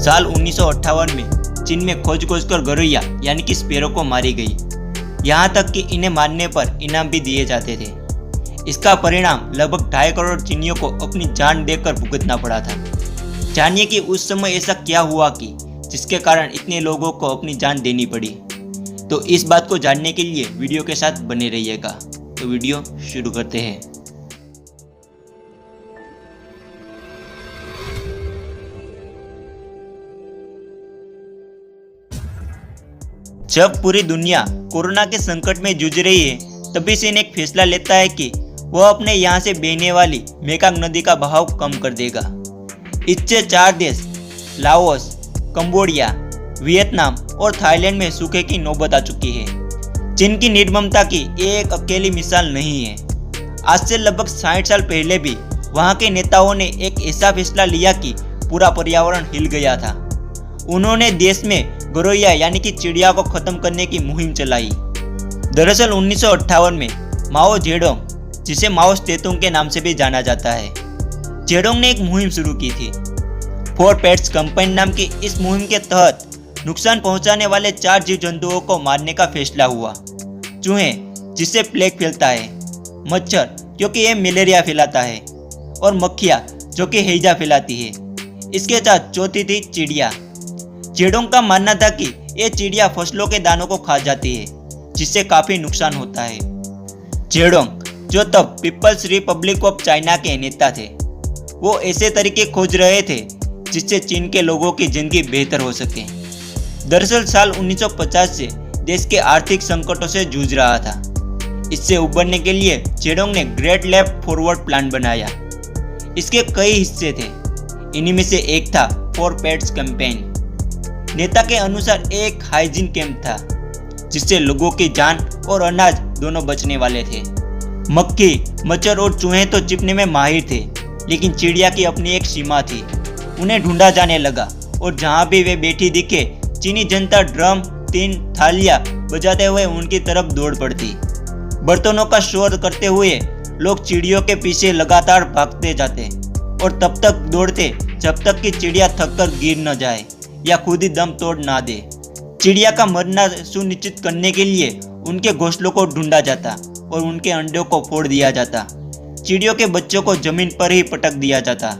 साल 1958 में चीन में खोज कर गौरैया यानी कि स्पैरो को मारी गई। यहाँ तक कि इन्हें मारने पर इनाम भी दिए जाते थे। इसका परिणाम लगभग 2.5 करोड़ चीनियों को अपनी जान देकर भुगतना पड़ा था। जानिए कि उस समय ऐसा क्या हुआ कि जिसके कारण इतने लोगों को अपनी जान देनी पड़ी। तो इस बात को जानने के लिए वीडियो के साथ बने रहिएगा। तो वीडियो शुरू करते हैं। जब पूरी दुनिया कोरोना के संकट में जूझ रही है, तभी चीन एक फैसला लेता है कि वह अपने यहाँ से बहने वाली मेकांग नदी का बहाव कम कर देगा। इससे 4 देश लाओस, कंबोडिया, वियतनाम और थाईलैंड में सूखे की नौबत आ चुकी है। चीन की निर्ममता की एक अकेली मिसाल नहीं है। आज से लगभग 60 साल पहले भी वहाँ के नेताओं ने एक ऐसा फैसला लिया कि पूरा पर्यावरण हिल गया था। उन्होंने देश में गौरैया यानी कि चिड़िया को खत्म करने की मुहिम चलाई। दरअसल 1958 में माओ जेडोंग, जिसे माओ त्से-तुंग के नाम से भी जाना जाता है, जेडोंग ने एक मुहिम शुरू की थी। 4 पेट्स कैंपेन नाम की इस मुहिम के तहत नुकसान पहुंचाने वाले 4 जीव जंतुओं को मारने का फैसला हुआ। चूहे, जिससे प्लेग फैलता है, मच्छर, क्योंकि यह मलेरिया फैलाता है, और मक्खियाँ, जो कि हैजा फैलाती है। इसके साथ चौथी थी चिड़िया। जेडोंग का मानना था कि ये चिड़िया फसलों के दानों को खा जाती है, जिससे काफी नुकसान होता है। जेडोंग, जो तब पीपल्स रिपब्लिक ऑफ चाइना के नेता थे, वो ऐसे तरीके खोज रहे थे जिससे चीन के लोगों की जिंदगी बेहतर हो सके। दरअसल साल 1950 से देश के आर्थिक संकटों से जूझ रहा था। इससे उबरने के लिए जेडोंग ने ग्रेट लेप फॉरवर्ड प्लान बनाया। इसके कई हिस्से थे। इन्हीं में से एक था 4 पेट्स कैंपेन। नेता के अनुसार एक हाइजीन कैंप था, जिससे लोगों की जान और अनाज दोनों बचने वाले थे। मक्खी, मच्छर और चूहे तो चिपने में माहिर थे, लेकिन चिड़िया की अपनी एक सीमा थी। उन्हें ढूंढा जाने लगा और जहां भी वे बैठी दिखे, चीनी जनता ड्रम, तीन थालियां बजाते हुए उनकी तरफ दौड़ पड़ती। बर्तनों का शोर करते हुए लोग चिड़ियों के पीछे लगातार भागते जाते और तब तक दौड़ते जब तक कि चिड़िया थककर गिर न जाए या खुद ही दम तोड़ ना दे। चिड़िया का मरना सुनिश्चित करने के लिए उनके घोंसलों को ढूंढा जाता और उनके अंडों को फोड़ दिया जाता। चिड़ियों के बच्चों को जमीन पर ही पटक दिया जाता।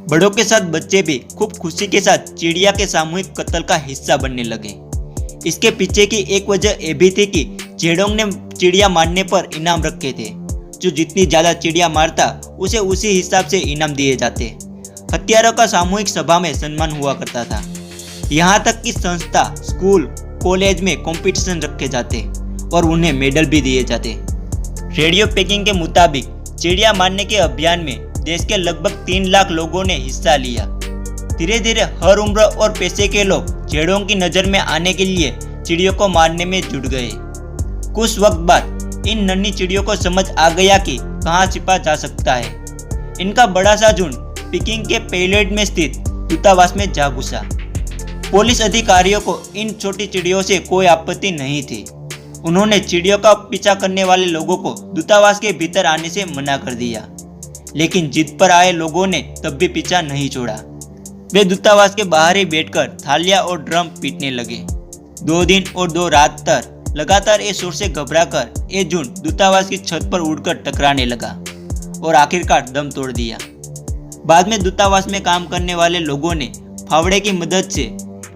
बड़ों के साथ बच्चे भी खूब खुशी के साथ चिड़िया के सामूहिक कत्ल का हिस्सा बनने लगे। इसके पीछे की एक वजह यह भी थी कि जेडोंग ने चिड़िया मारने पर इनाम रखे थे। जो जितनी ज्यादा चिड़िया मारता, उसे उसी हिसाब से इनाम दिए जाते। हत्यारों का सामूहिक सभा में सम्मान हुआ करता था। यहाँ तक कि संस्था, स्कूल, कॉलेज में कंपटीशन रखे जाते और उन्हें मेडल भी दिए जाते। रेडियो पैकिंग के मुताबिक चिड़िया मारने के अभियान में देश के लगभग 3 लाख लोगों ने हिस्सा लिया। धीरे धीरे हर उम्र और पैसे के लोग जेडोंग की नज़र में आने के लिए चिड़ियों को मारने में जुट गए। कुछ वक्त बाद इन नन्ही चिड़ियों को समझ आ गया कि कहाँ छिपा जा सकता है। इनका बड़ा सा झुंड पीकिंग के पेलेट में स्थित दूतावास में जा घुसा। पुलिस अधिकारियों को इन छोटी चिड़ियों से कोई आपत्ति नहीं थी। उन्होंने चिड़ियों का पीछा करने वाले लोगों को दूतावास के भीतर आने से मना कर दिया, लेकिन जिद पर आए लोगों ने तब भी पीछा नहीं छोड़ा। वे दूतावास के बाहर ही बैठकर थालियां और ड्रम पीटने लगे। 2 दिन और 2 रात तक लगातार ये शोर से घबराकर ये झुंड दूतावास की छत पर उड़कर टकराने लगा और आखिरकार दम तोड़ दिया। बाद में दूतावास में काम करने वाले लोगों ने फावड़े की मदद से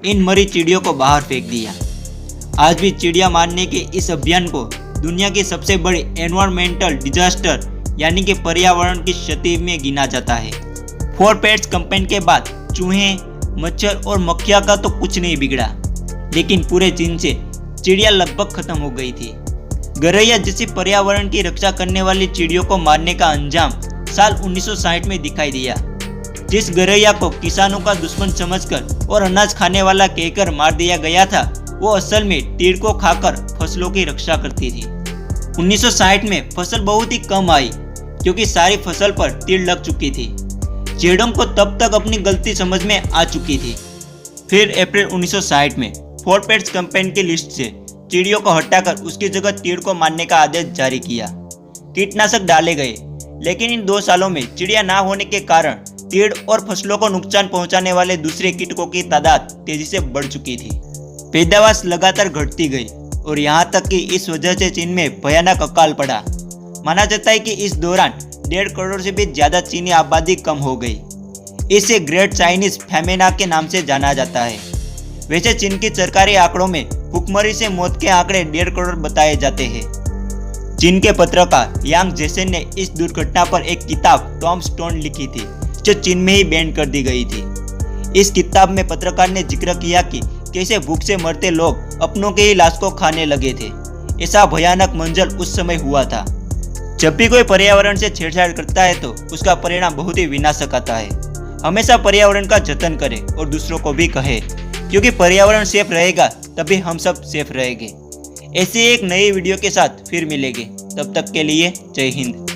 इन मरी चिड़ियों को बाहर फेंक दिया। आज भी चिड़िया मारने के इस अभियान को दुनिया की सबसे बड़ी एनवायरमेंटल डिजास्टर यानी कि पर्यावरण की क्षति में गिना जाता है। 4 पेट्स कैंपेन के बाद चूहे, मच्छर और मक्खियाँ का तो कुछ नहीं बिगड़ा, लेकिन पूरे चीन से चिड़िया लगभग खत्म हो गई थी। गौरैया जैसी पर्यावरण की रक्षा करने वाली चिड़ियों को मारने का अंजाम साल 1960 में दिखाई दिया। जिस गौरैया को किसानों का दुश्मन समझकर और अनाज खाने वाला कहकर मार दिया गया था, वो असल में तीड़ को खाकर फसलों की रक्षा करती थी। 1960 में फसल बहुत ही कम आई क्योंकि सारी फसल पर तीड़ लग चुकी थी। जेडोंग को तब तक अपनी गलती समझ में आ चुकी थी। फिर अप्रैल 1960 में 4 पेट्स कैंपेन की लिस्ट से चिड़ियों को हटाकर उसकी जगह तीड़ को मारने का आदेश जारी किया। कीटनाशक डाले गए, लेकिन इन 2 सालों में चिड़िया ना होने के कारण तीड़ और फसलों को नुकसान पहुंचाने वाले दूसरे कीटकों की तादाद तेजी से बढ़ चुकी थी। पैदावार लगातार घटती गई और यहाँ तक कि इस वजह से चीन में भयानक अकाल पड़ा। माना जाता है कि इस दौरान 1.5 करोड़ से भी ज्यादा चीनी आबादी कम हो गई। इसे ग्रेट चाइनीज फैमिना के नाम से जाना जाता है। वैसे चीन के सरकारी आंकड़ों में भूखमरी से मौत के आंकड़े 1.5 करोड़ बताए जाते हैं। चीन के पत्रकार यांग जेसन ने इस दुर्घटना पर एक किताब टॉम स्टोन लिखी थी, जो चीन में ही बैन कर दी गई थी। इस किताब में पत्रकार ने जिक्र किया कि कैसे भूख से मरते लोग अपनों के ही लाश को खाने लगे थे। ऐसा भयानक मंजर उस समय हुआ था। जब भी कोई पर्यावरण से छेड़छाड़ करता है तो उसका परिणाम बहुत ही विनाशक आता है। हमेशा पर्यावरण का जतन करें और दूसरों को भी कहें, क्योंकि पर्यावरण सेफ रहेगा तभी हम सब सेफ रहेंगे। ऐसी एक नई वीडियो के साथ फिर मिलेंगे। तब तक के लिए जय हिंद।